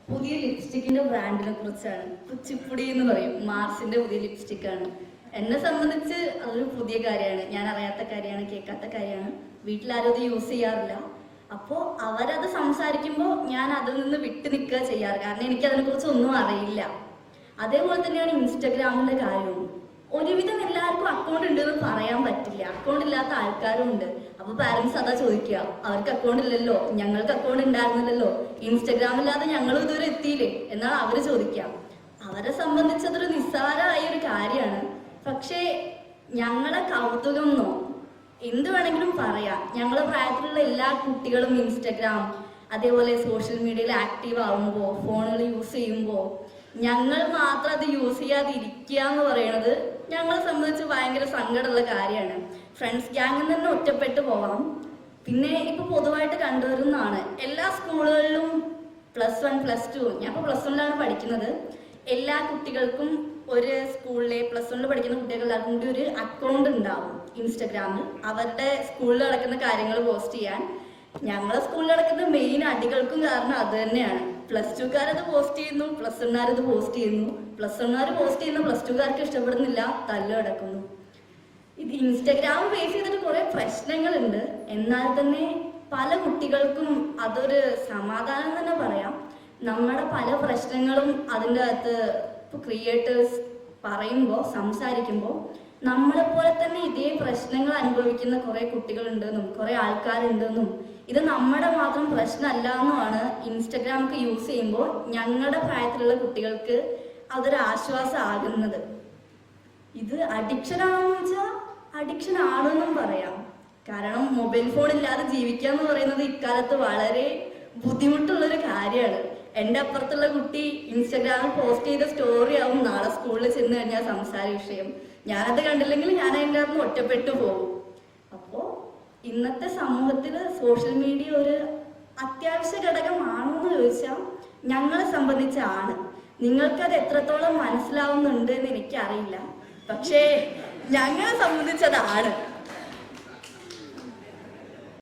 പുതിയ ലിപ്സ്റ്റിക്കിന്റെ ബ്രാൻഡിനെ കുറിച്ചാണ്. കുച്ചിപ്പുടി എന്ന് പറയും, മാർസിന്റെ പുതിയ ലിപ്സ്റ്റിക് ആണ്. എന്നെ സംബന്ധിച്ച് അതൊരു പുതിയ കാര്യമാണ്, ഞാൻ അറിയാത്ത കാര്യമാണ്, കേൾക്കാത്ത കാര്യമാണ്. വീട്ടിലാരും അത് യൂസ് ചെയ്യാറില്ല. അപ്പോൾ അവരത് സംസാരിക്കുമ്പോൾ ഞാൻ അതിൽ നിന്ന് വിട്ടു നിൽക്കുക ചെയ്യാറ്, കാരണം എനിക്ക് അതിനെക്കുറിച്ച് ഒന്നും അറിയില്ല. അതേപോലെ തന്നെയാണ് ഇൻസ്റ്റഗ്രാമിന്റെ കാര്യവും. ഒരുവിധം എല്ലാവർക്കും അക്കൗണ്ട് ഉണ്ട് എന്ന് പറയാൻ പറ്റില്ല, അക്കൗണ്ട് ഇല്ലാത്ത ആൾക്കാരും ഉണ്ട്. അപ്പൊ പാരന്റ്സ് അതാ ചോദിക്കുക, അവർക്ക് അക്കൗണ്ട് ഇല്ലല്ലോ, ഞങ്ങൾക്ക് അക്കൗണ്ട് ഉണ്ടായിരുന്നില്ലല്ലോ, ഇൻസ്റ്റഗ്രാമില്ലാതെ ഞങ്ങളും ഇതുവരെ എത്തിയില്ലേ എന്നാണ് അവര് ചോദിക്കുക. അവരെ സംബന്ധിച്ച് അതൊരു നിസ്സാരമായ ഒരു കാര്യമാണ്. പക്ഷേ ഞങ്ങളെ കൗതുകം എന്നോ എന്ത് വേണമെങ്കിലും പറയാം, ഞങ്ങളെ പ്രായത്തിലുള്ള എല്ലാ കുട്ടികളും ഇൻസ്റ്റഗ്രാം അതേപോലെ സോഷ്യൽ മീഡിയയിൽ ആക്റ്റീവ് ആവുമ്പോൾ, ഫോണുകൾ യൂസ് ചെയ്യുമ്പോൾ ഞങ്ങൾ മാത്രം അത് യൂസ് ചെയ്യാതിരിക്കുക എന്ന് പറയുന്നത് ഞങ്ങളെ സംബന്ധിച്ച് ഭയങ്കര സങ്കടമുള്ള കാര്യമാണ്. ഫ്രണ്ട്സ് ഗ്യാങ്ങിൽ തന്നെ ഒറ്റപ്പെട്ടു പോവാം. പിന്നെ ഇപ്പൊ പൊതുവായിട്ട് കണ്ടുവരുന്നതാണ്, എല്ലാ സ്കൂളുകളിലും +1 +2, ഞാൻ ഇപ്പോൾ +1ലാണ് പഠിക്കുന്നത്, എല്ലാ കുട്ടികൾക്കും ഒരു സ്കൂളിലെ +1 പഠിക്കുന്ന കുട്ടികൾക്കെല്ലാവർക്കും കൂടി ഒരു അക്കൗണ്ട് ഉണ്ടാവും ഇൻസ്റ്റഗ്രാമിൽ, അവരുടെ സ്കൂളിൽ നടക്കുന്ന കാര്യങ്ങൾ പോസ്റ്റ് ചെയ്യാൻ. ഞങ്ങളെ സ്കൂളിൽ നടക്കുന്ന മെയിൻ അടികൾക്കും കാരണം അത് തന്നെയാണ്. +2കാരത് പോസ്റ്റ് ചെയ്യുന്നു, +1കാരത് പോസ്റ്റ് ചെയ്യുന്നു, +1കാർ പോസ്റ്റ് ചെയ്യുന്നു, +2കാർക്ക് ഇഷ്ടപ്പെടുന്നില്ല, തല്ല് കിടക്കുന്നു. ഇത് ഇൻസ്റ്റഗ്രാം ബേസ് ചെയ്തിട്ട് കുറെ പ്രശ്നങ്ങളുണ്ട്. എന്നാൽ തന്നെ പല കുട്ടികൾക്കും അതൊരു സമാധാനം തന്നെ പറയാം. നമ്മുടെ പല പ്രശ്നങ്ങളും അതിൻ്റെ അകത്ത് ക്രിയേറ്റേഴ്സ് പറയുമ്പോൾ, സംസാരിക്കുമ്പോൾ നമ്മളെപ്പോലെ തന്നെ ഇതേ പ്രശ്നങ്ങൾ അനുഭവിക്കുന്ന കുറെ കുട്ടികളുണ്ടെന്നും കുറെ ആൾക്കാരുണ്ടെന്നും ഇത് നമ്മുടെ മാത്രം പ്രശ്നമല്ല എന്നുമാണ് ഇൻസ്റ്റഗ്രാമൊക്കെ യൂസ് ചെയ്യുമ്പോൾ ഞങ്ങളുടെ പ്രായത്തിലുള്ള കുട്ടികൾക്ക് അതൊരു ആശ്വാസമാകുന്നത്. ഇത് അഡിക്ഷൻ ആണെന്ന് വെച്ചാൽ അഡിക്ഷൻ ആണെന്നും പറയാം. കാരണം മൊബൈൽ ഫോൺ ഇല്ലാതെ ജീവിക്കുക എന്ന് പറയുന്നത് ഇക്കാലത്ത് വളരെ ബുദ്ധിമുട്ടുള്ളൊരു കാര്യമാണ്. എൻ്റെ അപ്പുറത്തുള്ള കുട്ടി ഇൻസ്റ്റഗ്രാമിൽ പോസ്റ്റ് ചെയ്ത സ്റ്റോറി ആവും നാളെ സ്കൂളിൽ ചെന്ന് കഴിഞ്ഞാൽ സംസാര വിഷയം. ഞാനത് കണ്ടില്ലെങ്കിൽ ഞാൻ അതിൻ്റെ അകത്ത് ഒറ്റപ്പെട്ടു പോകും. അപ്പോൾ ഇന്നത്തെ സമൂഹത്തിൽ സോഷ്യൽ മീഡിയ ഒരു അത്യാവശ്യ ഘടകമാണോ എന്ന് ചോദിച്ചാൽ ഞങ്ങളെ സംബന്ധിച്ചാണ്. നിങ്ങൾക്കത് എത്രത്തോളം മനസ്സിലാവുന്നുണ്ട് എന്ന് എനിക്കറിയില്ല, പക്ഷേ ഞങ്ങളെ സംബന്ധിച്ചതാണ്.